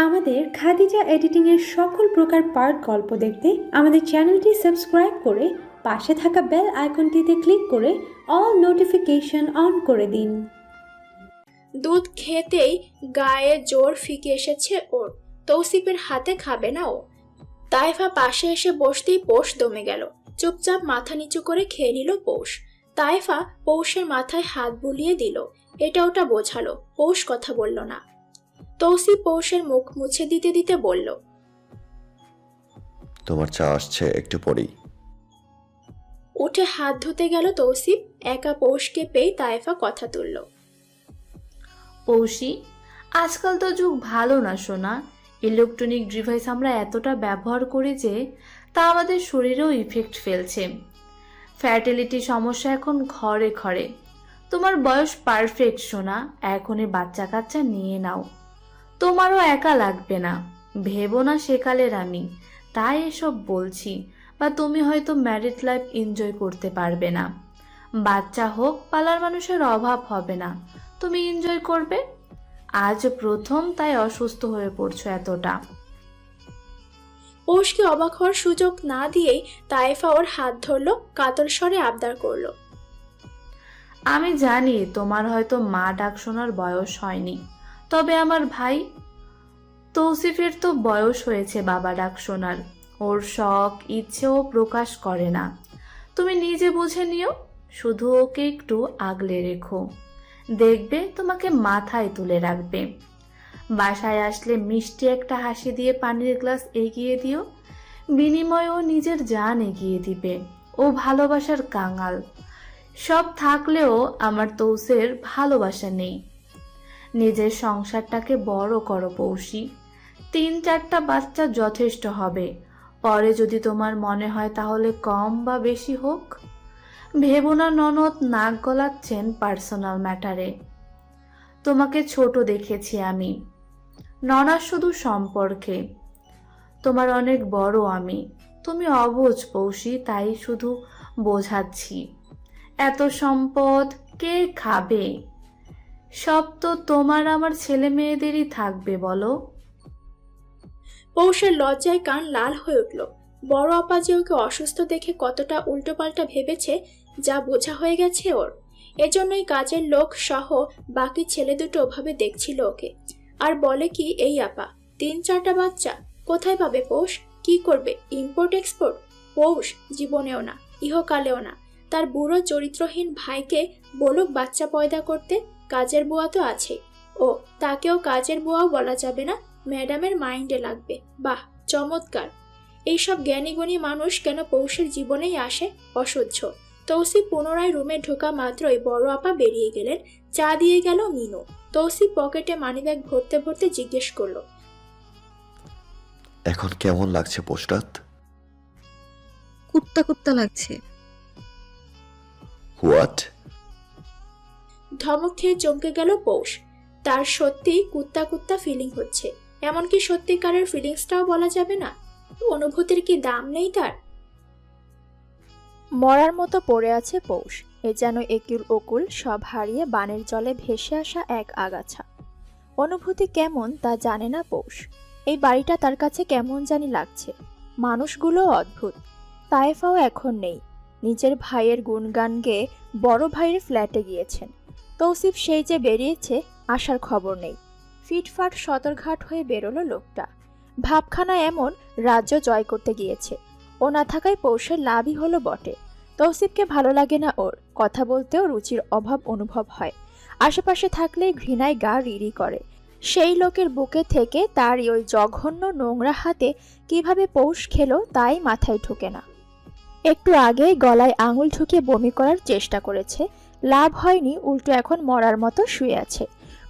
আমাদের খাদিজা এডিটিংয়ের সকল প্রকার পার্ট গল্প দেখতে আমাদের চ্যানেলটি সাবস্ক্রাইব করে পাশে থাকা বেল আইকনটিতে ক্লিক করে অল নোটিফিকেশন অন করে দিন। দুধ খেতেই গায়ে জোর ফিকে এসেছে ওর। তৌসিফের হাতে খাবে না ও। তাইফা পাশে এসে বসতেই পৌষ দমে গেল। চুপচাপ মাথা নিচু করে খেয়ে নিল পৌষ। তাইফা পৌষের মাথায় হাত বুলিয়ে দিল, এটা ওটা বোঝালো। পৌষ কথা বলল না। তৌসিফ পৌষের মুখ মুছে দিতে দিতে বলল, তোমার চা আসছে, একটু পরেই। উঠে হাত ধুতে গেল তৌসিফ। একা পৌষকে পেয়ে তাইফা কথা তুলল। পৌষী, আজকাল তো যুগ ভালো না সোনা। ইলেকট্রনিক ডিভাইস আমরা এতটা ব্যবহার করি যে তা আমাদের শরীরেও ইফেক্ট ফেলছে। ফ্যার্টিলিটি সমস্যা এখন ঘরে ঘরে। তোমার বয়স পারফেক্ট সোনা, এখনই বাচ্চা কাচ্চা নিয়ে নাও। তোমারও একা লাগবে না। ভেবো না সেকালের আমি, তাই এসব বলছি। বা তুমি হয়তো ম্যারিড লাইফ এনজয় করতে পারবে না। বাচ্চা হোক, পালার মানুষের অভাব হবে না, তুমি এনজয় করবে। আজ প্রথম তাই অসুস্থ হয়ে পড়ছো এতটা। পৌষকে অবাক হওয়ার সুযোগ না দিয়েই তাইফা ওর হাত ধরলো, কাতর স্বরে আবদার করলো। আমি জানি তোমার হয়তো মা ডাক শোনার বয়স হয়নি, তবে আমার ভাই তৌসিফের তো বয়স হয়েছে বাবা ডাক শোনার। ওর শখ ইচ্ছেও প্রকাশ করে না। তুমি নিজে বুঝে নিও, শুধু ওকে একটু আগলে রেখো, দেখবে তোমাকে মাথায় তুলে রাখবে। বাসায় আসলে মিষ্টি একটা হাসি দিয়ে পানির গ্লাস এগিয়ে দিও, বিনিময়ে ও নিজের জান এগিয়ে দিবে। ও ভালোবাসার কাঙাল। সব থাকলেও আমার তৌসের ভালোবাসা নেই। নিজের সংসারটাকে বড় করো পৌষী। 3-4টা বাচ্চা যথেষ্ট হবে। পরে যদি তোমার মনে হয় তাহলে কম বা বেশি হোক। ভেবো না ননদ নাক গলাচ্ছেন পার্সোনাল ম্যাটারে। তোমাকে ছোট দেখেছি আমি, ননা শুধু সম্পর্কে। তোমার অনেক বড় আমি। তুমি অবুঝ পৌষী, তাই শুধু বোঝাচ্ছি। এত সম্পদ কে খাবে? সব তো তোমার আমার ছেলে মেয়েদেরই থাকবে বলো। পৌষের লজ্জায় কান লাল হয়ে উঠল। বড় আপা যে ওকে অসুস্থ দেখে কতটা উল্টোপাল্টা ভেবেছে যা বোঝা হয়ে গেছে ওর। এজন্যই কাজের লোক সহ বাকি ছেলে দুটো ওভাবে দেখছিল ওকে। আর বলে কি এই আপা, 3-4টা বাচ্চা কোথায় পাবে পৌষ? কি করবে? Import export? পৌষ জীবনেও না, ইহকালেও না। তার বুড়ো চরিত্রহীন ভাইকে বলুক বাচ্চা পয়দা করতে, কাজের বুয়া তো আছে। ও তাকেও কাজের বুয়াও বলা যাবে না, ম্যাডামের মাইন্ডে লাগবে। বাহ, চমৎকার। এইসব জ্ঞানীগুণী মানুষ কেন পৌষের জীবনেই আসে? অসহ্য। তৌসিফ পুনরায় রুমে ঢোকা মাত্রই বড় আপা বেরিয়ে গেলেন। চা দিয়ে গেল মিনু। তৌসিফ পকেটে মানিব্যাগ ভরতে ভরতে জিজ্ঞেস করলো, এখন কেমন লাগছে পোস্টাত? কুত্তা কুত্তা লাগছে। হোয়াট? ধমক খেয়ে চমকে গেল পৌষ। তার সত্যিই কুত্তা কুত্তা ফিলিং হচ্ছে। এমনকি সত্যিকারের ফিলিংসটাও বলা যাবে না। অনুভূতির কি দাম নেই তার? মরার মতো পড়ে আছে পৌষ। এ যেন একুল ওকুল সব হারিয়ে বানের জলে ভেসে আসা এক আগাছা। অনুভূতি কেমন তা জানে না পৌষ। এই বাড়িটা তার কাছে কেমন জানি লাগছে। মানুষগুলো অদ্ভুত। তায়েফাও এখন নেই। নিজের ভাইয়ের গুণগান গেয়ে বড় ভাইয়ের ফ্ল্যাটে গিয়েছেন। তৌসিফ সেই যে বেরিয়েছে, আসার খবর নেই। ফিটফাট সদরঘাট হয়ে বেরোলো লোকটা। ভাবখানা এমন রাজ্য জয় করতে গিয়েছে। ও না থাকায় পৌষের লাভই হলো বটে। তৌসিফকে ভালো লাগে না ওর। কথা বলতেও রুচির অভাব অনুভব হয়। আশেপাশে থাকলেই ঘৃণায় গা রিরি করে। সেই লোকের বুকে থেকে তার ওই জঘন্য নোংরা হাতে কিভাবে পৌষ খেলো তাই মাথায় ঢোকে না। একটু আগেই গলায় আঙুল ঢুকিয়ে বমি করার চেষ্টা করেছে, লাভ হয়নি, উল্টো এখন মরার মতো শুয়ে আছে।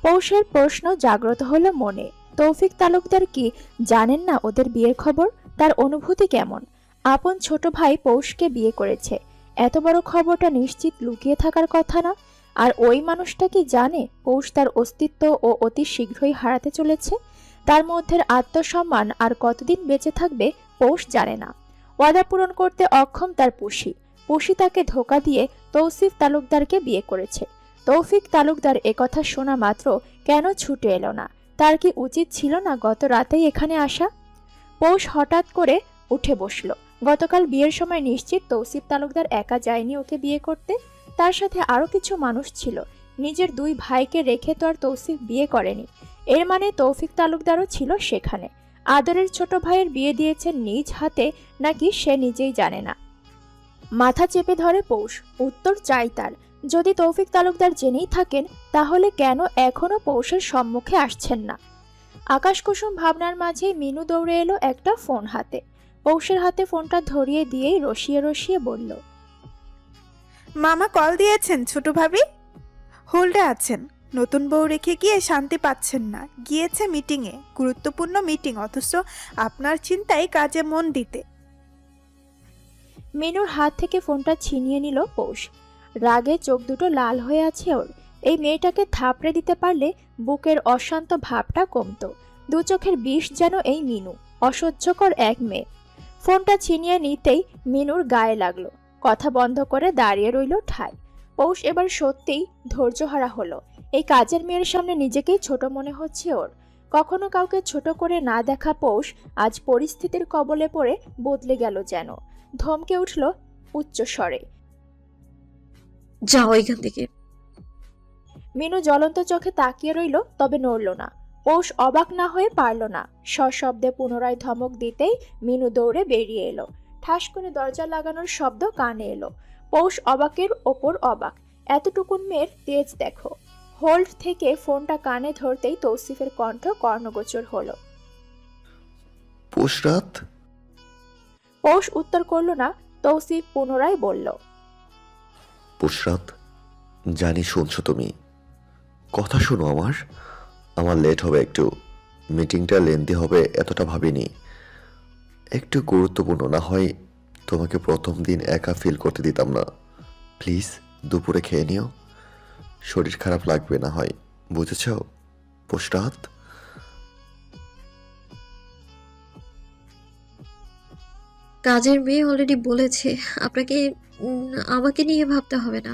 পৌষের প্রশ্ন জাগ্রত হলো মনে। তৌফিক তালুকদার কি জানেন না ওদের বিয়ের খবর? তার অনুভূতি কেমন? আপন ছোট ভাই পৌষকে বিয়ে করেছে, এত বড় খবরটা নিশ্চিত লুকিয়ে থাকার কথা না। আর ওই মানুষটা কি জানে পৌষ তার অস্তিত্ব ও অতি শীঘ্রই হারাতে চলেছে? তার মধ্যে আত্মসম্মান আর কতদিন বেঁচে থাকবে পৌষ জানে না। ওয়াদা পূরণ করতে অক্ষম তার পুষি। পুষি তাকে ধোকা দিয়ে তৌসিফ তালুকদারকে বিয়ে করেছে। তৌফিক তালুকদার একথা শোনা মাত্র কেন ছুটে এলো না? তার কি উচিত ছিল না গত রাতেই এখানে আসা? পৌষ হঠাৎ করে উঠে বসল। গতকাল বিয়ের সময় নিশ্চিত তৌসিফ তালুকদার একা যায়নি ওকে বিয়ে করতে, তার সাথে আরো কিছু মানুষ ছিল। নিজের দুই ভাইকে রেখে তো আর তৌসিফ বিয়ে করেনি, এর মানে তৌফিক তালুকদারও ছিল সেখানে। আদরের ছোট ভাইয়ের বিয়ে দিয়েছেন নিজ হাতে নাকি সে নিজেই জানে না। মাথা চেপে ধরে পৌষ, উত্তর চাই তার। যদি তৌফিক তালুকদার জেনেই থাকেন তাহলে কেন এখনো পৌষের সম্মুখে আসছেন না? আকাশকুসুম ভাবনার মাঝে মিনু দৌড়ে এলো একটা ফোন হাতে। পৌষের হাতে ফোনটা ধরিয়ে দিয়েই রসিয়ে রসিয়ে বলল, মামা কল দিয়েছেন ছোট ভাবি, হোল্ডে আছেন। নতুন বউ রেখে গিয়ে শান্তি পাচ্ছেন না, গিয়েছে মিটিংয়ে, গুরুত্বপূর্ণ মিটিং, অথচ আপনার চিন্তায় কাজে মন দিতে। মিনুর হাত থেকে ফোনটা ছিনিয়ে নিল পৌষ। রাগে চোখ দুটো লাল হয়ে আছে ওর। এই মেয়েটাকে থাপড়ে দিতে পারলে বুকের অশান্ত ভাবটা কমতো। দু চোখের বিষ যেন এই মিনু, অসহ্যকর এক মেয়ে। ফোনটা ছিনিয়ে নিতেই মিনুর গায়ে লাগলো। কথা বন্ধ করে দাঁড়িয়ে রইল ঠায়। পৌষ এবার সত্যিই ধৈর্যহারা হলো। এই কাজের মেয়ের সামনে নিজেকেই ছোট মনে হচ্ছে ওর। কখনো কাউকে ছোট করে না দেখা পৌষ আজ পরিস্থিতির কবলে পড়ে বদলে গেল যেন। ধমকে উঠল উচ্চ স্বরে, যাও এখান থেকে। মিনু জ্বলন্ত চোখে তাকিয়ে রইল, তবে নড়ল না। পৌষ অবাক না হয়ে পারল না। সশব্দে পুনরায় ধমক দিতেই মিনু দৌড়ে বেরিয়ে এলো। ঠাস করে দরজা লাগানোর শব্দ কানে এলো। পৌষ অবাকের ওপর অবাক। এতটুকুন মেয়ের তেজ দেখো। হোল্ড থেকে ফোনটা কানে ধরতেই তৌসিফের কণ্ঠ কর্ণগোচর হলো। পোশরাত? পৌষ উত্তর করল না। তৌসিফ পুনরায় বলল, পোশরাত, জানি শুনছো তুমি। কথা শোনো আমার লেট হবে একটু। মিটিংটা লেন্দি হবে এতটা ভাবিনি। একটু গুরুত্বপূর্ণ, না হয় তোমাকে প্রথম দিন একা ফিল করতে দিতাম না। প্লিজ দুপুরে খেয়ে নিও, শরীর খারাপ লাগবে না হয়, বুঝেছ পোশরাত? কাজের মেয়ে অলরেডি বলেছে আপনাকে, আমাকে নিয়ে ভাবতে হবে না।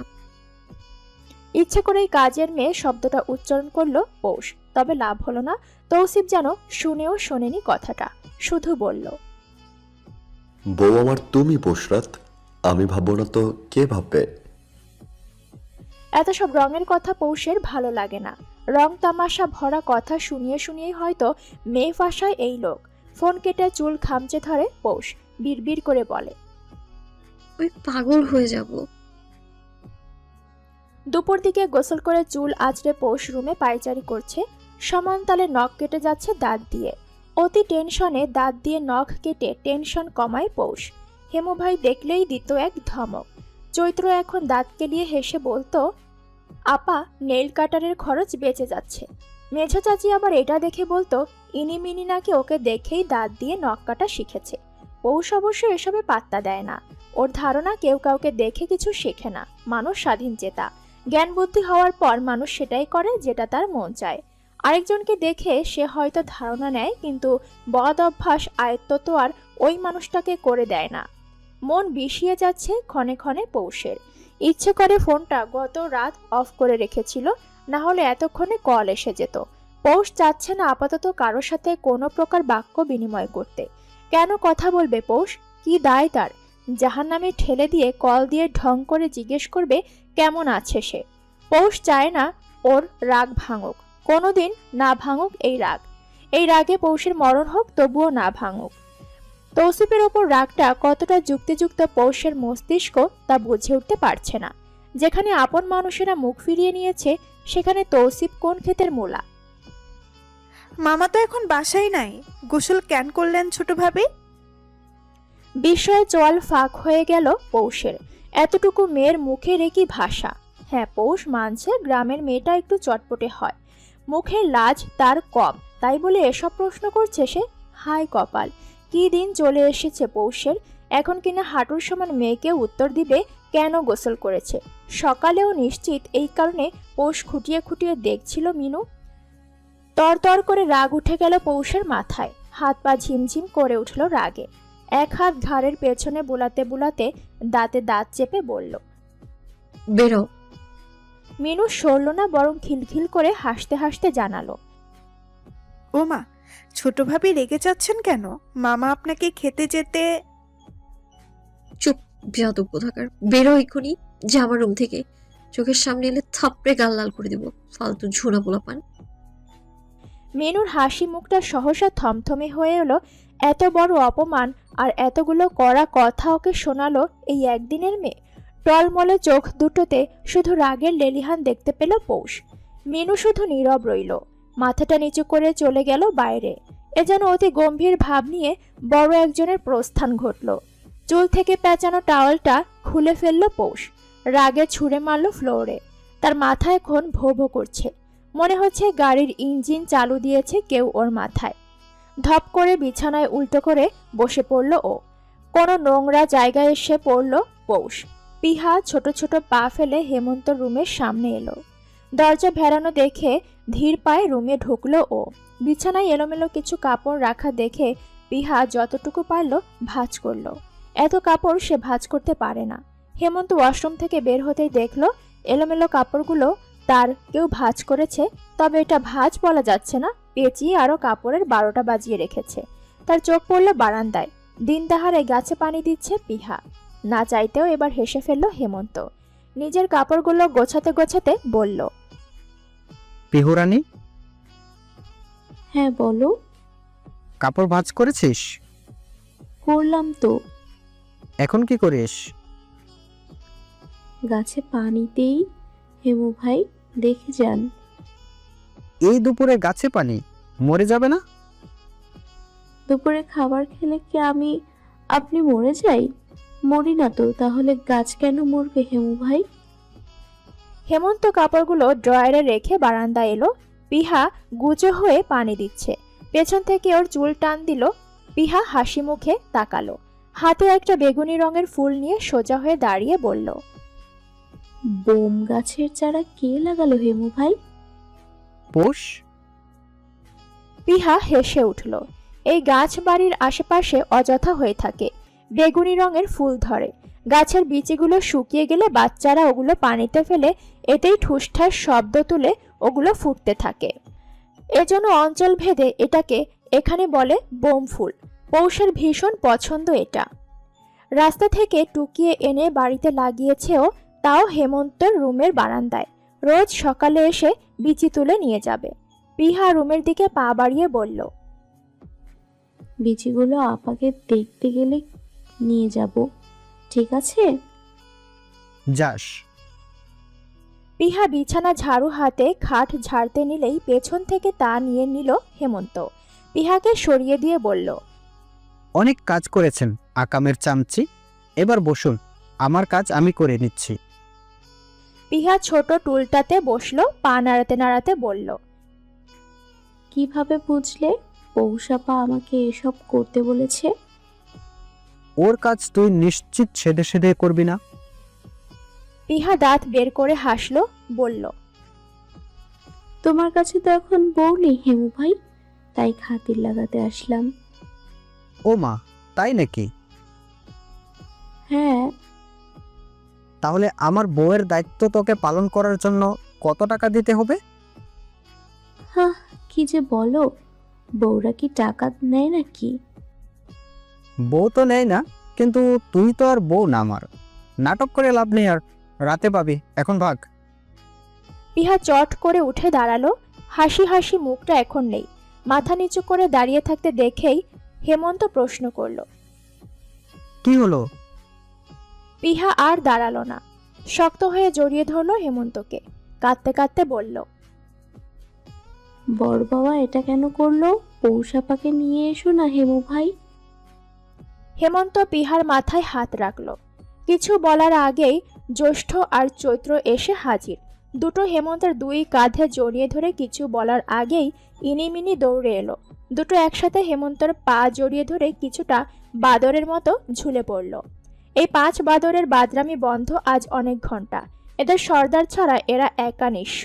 ইচ্ছে করেই কাজের মেয়ে শব্দটা উচ্চারণ করলো পৌষ, তবে লাভ হলো না। তৌসিফ যেন শুনেও শোনেনি কথাটা, শুধু বলল, বউ আমার তুমি পোশরাত, আমি ভাববো না তো কে ভাববে? এত সব রঙের কথা পৌষের ভালো লাগে না। রং তামাশা ভরা কথা শুনিয়ে শুনিয়েই হয়তো মেয়ে ফাঁসায় এই লোক। ফোন কেটে চুল খামচে ধরে পৌষ, বিড়বিড় করে বলে, ওই পাগল হয়ে যাব। দুপুর দিকে গোসল করে চুল আঁচড়ে পৌষ রুমে পায়চারি করছে। সমান তালে নখ কেটে যাচ্ছে দাঁত দিয়ে। অতি টেনশনে দাঁত দিয়ে নখ কেটে টেনশন কমায় পৌষ। হেমু ভাই দেখলেই দিত এক ধমক। চৈত্র এখন দাঁত কেলিয়ে হেসে বলতো, আপা নেইল কাটারের খরচ বেঁচে যাচ্ছে। মেঝো চাচি আবার এটা দেখে বলতো, ইনিমিনি নাকি ওকে দেখেই দাঁত দিয়ে নখ কাটা শিখেছে। পৌষ অবশ্য এসবে পাত্তা দেয় না। ওর ধারণা কেউ কাউকে দেখে কিছু শেখে না, মানুষ স্বাধীন চেতা। জ্ঞান বুদ্ধি হওয়ার পর মানুষ সেটাই করে যেটা তার মন চায়। আরেকজনকে দেখে সে হয়তো ধারণা নেয়, কিন্তু বদ অভ্যাস আয়ত্ত তো আর ওই মানুষটাকে করে দেয় না। মন বিষিয়ে যাচ্ছে ক্ষণে ক্ষণে পৌষের। ইচ্ছে করে ফোনটা গত রাত অফ করে রেখেছিল, না হলে এতক্ষণে কল এসে যেত। পৌষ চাচ্ছে না আপাতত কারোর সাথে কোনো প্রকার বাক্য বিনিময় করতে। কেন কথা বলবে পৌষ? কি দায় তার? জাহান্নামে ঠেলে দিয়ে কল দিয়ে ঢং করে জিজ্ঞেস করবে কেমন আছে সে। পৌষ চায় না ওর রাগ ভাঙুক, কোনোদিন না ভাঙুক এই রাগ। এই রাগে পৌষের মরণ হোক, তবুও না ভাঙুক। তৌসিফের ওপর রাগটা কতটা যুক্তিযুক্ত পৌষের মস্তিষ্ক তা বুঝে উঠতে পারছে না। যেখানে আপন মানুষেরা মুখ ফিরিয়ে নিয়েছে, সেখানে তৌসিফ কোন ক্ষেতের মূলা? মামা তো এখন বাসায় নাই, গোসল কেন করলেন ছোট ভাবি? বিস্ময়ে চোয়াল ফাঁক হয়ে গেল পৌষের। এতটুকু মেয়ের মুখের একই ভাষা। হ্যাঁ, পৌষ মানছে গ্রামের মেয়েটা একটু চটপটে হয়, মুখের লাজ তার কম, তাই বলে এসব প্রশ্ন করছে সে? হায় কপাল, কি দিন চলে এসেছে পৌষের। এখন কিনা হাঁটুর সমান মেয়েকে উত্তর দিবে কেন গোসল করেছে। সকালেও নিশ্চিত এই কারণে পৌষ খুঁটিয়ে খুঁটিয়ে দেখছিল মিনু। তরতর করে রাগ উঠে গেল পৌষের মাথায়। হাত পা ঝিমঝিম করে উঠল রাগে। এক হাত ঘাড়ের পেছনে বুলাতে বুলাতে দাঁতে দাঁত চেপে বলল, বেরো। মিনু সরল না, বরং খিলখিল করে হাসতে হাসতে জানালো, ও মা, ছোট ভাবি রেগে যাচ্ছেন কেন? মামা আপনাকে খেতে যেতে। চুপ, বেয়াদব কোথাকার, বেরো এক্ষুনি, যা আমার রুম থেকে। চোখের সামনে এলে থাপড়ে গাল লাল করে দিব, ফালতু ঝোনা পোলাপান। মিনুর হাসি মুখটা সহসা থমথমে হয়ে এলো। এত বড় অপমান আর এতগুলো কড়া কথা ওকে শোনালো এই একদিনের মেয়ে। টলমলে চোখ দুটোতে শুধু রাগের লেলিহান দেখতে পেল পৌষ। মিনু শুধু নীরব রইল, মাথাটা নিচু করে চলে গেল বাইরে। এ যেন অতি গম্ভীর ভাব নিয়ে বড় একজনের প্রস্থান ঘটল। চুল থেকে পেঁচানো টাওয়ালটা খুলে ফেলল পৌষ, রাগে ছুঁড়ে মারল ফ্লোরে। তার মাথা এখন ভো ভো করছে, মনে হচ্ছে গাড়ির ইঞ্জিন চালু দিয়েছে কেউ ওর মাথায়। ধপ করে বিছানায় উল্টো করে বসে পড়ল ও। কোনো নোংরা জায়গায় এসে পড়ল পৌষ। পিহা ছোট ছোট পা ফেলে হেমন্ত রুমের সামনে এলো। দরজা ভেড়ানো দেখে ধীর পায়ে রুমে ঢুকলো ও। বিছানায় এলোমেলো কিছু কাপড় রাখা দেখে পিহা যতটুকু পারল ভাঁজ করল। এত কাপড় সে ভাঁজ করতে পারে না। হেমন্ত ওয়াশরুম থেকে বের হতেই দেখলো এলোমেলো কাপড়গুলো তার কেউ ভাঁজ করেছে, তবে এটা ভাঁজ বলা যাচ্ছে না, পেঁচিয়ে আরো কাপড়ের 12টা বাজিয়ে রেখেছে। তার চোখ পড়ল বারান্দায়, দিন দাহারে গাছে পানি দিচ্ছে পিহা। না চাইতেও এবার হেসে ফেলল হেমন্ত। নিজের কাপড়গুলো গোছাতে গোছাতে বলল, পিহুরানি, হ্যাঁ বলো। কাপড় ভাঁজ করেছিস? করলাম তো। এখন কি করিস? গাছে পানি দেই। হেমু ভাই, দেখে যান। এই দুপুরে গাছে পানি? মরে যাবে না? দুপুরে খাবার খেলে কি আপনি মরে যাই? মরি না তো, তাহলে গাছ কেন মরবে হেমু ভাই? হেমন্ত কাপড়গুলো ড্রয়ারে রেখে বারান্দা এলো। পিহা গুজো হয়ে পানি দিচ্ছে, পেছন থেকে ওর চুল টান দিল। পিহা হাসি মুখে তাকালো, হাতে একটা বেগুনি রঙের ফুল নিয়ে সোজা হয়ে দাঁড়িয়ে বলল, বোম গাছের চারা কে লাগালো হেমু ভাই? পোষ? পিহা হেসে উঠল। এই গাছ বাড়ির আশেপাশে অযথা হয়ে থাকে, বেগুনি রঙের ফুল ধরে। গাছের বিচিগুলো শুকিয়ে গেলে বাচ্চারা ওগুলো পানিতে ফেলে, এতেই ঠুসঠাস শব্দ তুলে ওগুলো ফুটতে থাকে। এজন্য অঞ্চল ভেদে এটাকে এখানে বলে বোম ফুল। পৌষের ভীষণ পছন্দ এটা। রাস্তা থেকে টুকিয়ে এনে বাড়িতে লাগিয়েছেও, তাও হেমন্তের রুমের বারান্দায়। রোজ সকালে এসে বিচি তুলে নিয়ে যাবে। পিহা রুমের দিকে পা বাড়িয়ে বলল, বিচিগুলো আপাকে দেখতে গেলে নিয়ে যাব, ঠিক আছে? যাস। পিহা বিছানা ঝাড়ু হাতে খাট ঝাড়তে নিলেই পেছন থেকে তা নিয়ে নিল হেমন্ত। পিহাকে সরিয়ে দিয়ে বলল, অনেক কাজ করেছেন আকামের চামচি, এবার বসুন, আমার কাজ আমি করে নিচ্ছি। পিহা ছোট টুলটাতে বসলো, পা নাড়াতে নাড়াতে বলল, কিভাবে বুঝলে পৌষাপা আমাকে এসব করতে বলেছে? ওর কাজ তুই নিশ্চিত সেধে সেধে করবি না? পিহা দাঁত বের করে হাসলো, বলল, তোমার কাছে তো এখন বউ নেই হেমু ভাই, তাই খাতির লাগাতে আসলাম। ও মা, তাই নাকি? হ্যাঁ। তাহলে আমার বউয়ের দায়িত্ব তোকে পালন করার জন্য কত টাকা দিতে হবে? হ্যাঁ, কি যে বলো, বউরা কি টাকা নেয় নাকি? বউ তো নেয় না, কিন্তু তুই তো আর বউ না আমার। নাটক করে লাভ নেই আর, রাতে পাবি, এখন ভাগ। পিহা চট করে উঠে দাঁড়ালো। হাসি হাসি মুখটা এখন নেই। মাথা নিচু করে দাঁড়িয়ে থাকতে দেখেই হেমন্ত প্রশ্ন করল। কি হলো? পিহা আর দাঁড়ালো না, শক্ত হয়ে জড়িয়ে ধরলো হেমন্তকে। কাঁদতে কাঁদতে বলল, বড় বাবা এটা কেন করলো? পৌষাপাকে নিয়ে এসো না হেমু ভাই। হেমন্ত পিহার মাথায় হাত রাখলো। কিছু বলার আগেই জ্যৈষ্ঠ আর চৈত্র এসে হাজির। দুটো হেমন্তের দুই কাঁধে জড়িয়ে ধরে কিছু বলার আগেই ইনিমিনি দৌড়ে এলো। দুটো একসাথে হেমন্তর পা জড়িয়ে ধরে কিছুটা বাদরের মতো ঝুলে পড়ল। এই 5 বাদরের বাদরামি বন্ধ আজ অনেক ঘন্টা। এদের সর্দার ছাড়া এরা একা নিঃস্ব।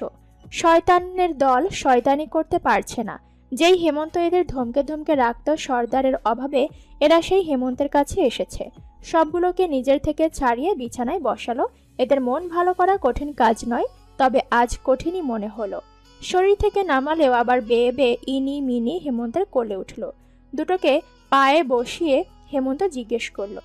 শয়তানের দল শয়তানি করতে পারছে না। যেই হেমন্ত এদের ধমকে ধমকে রাখত সর্দারের অভাবে, এরা সেই হেমন্তের কাছে এসেছে। সবগুলোকে নিজের থেকে ছাড়িয়ে বিছানায় বসালো। এদের মন ভালো করা কঠিন কাজ নয়, তবে আজ কঠিনই মনে হলো। শরীর থেকে নামালেও আবার বেয়ে বেয়ে ইনি মিনি হেমন্তের কোলে উঠল। দুটোকে পায়ে বসিয়ে হেমন্ত জিজ্ঞেস করলো,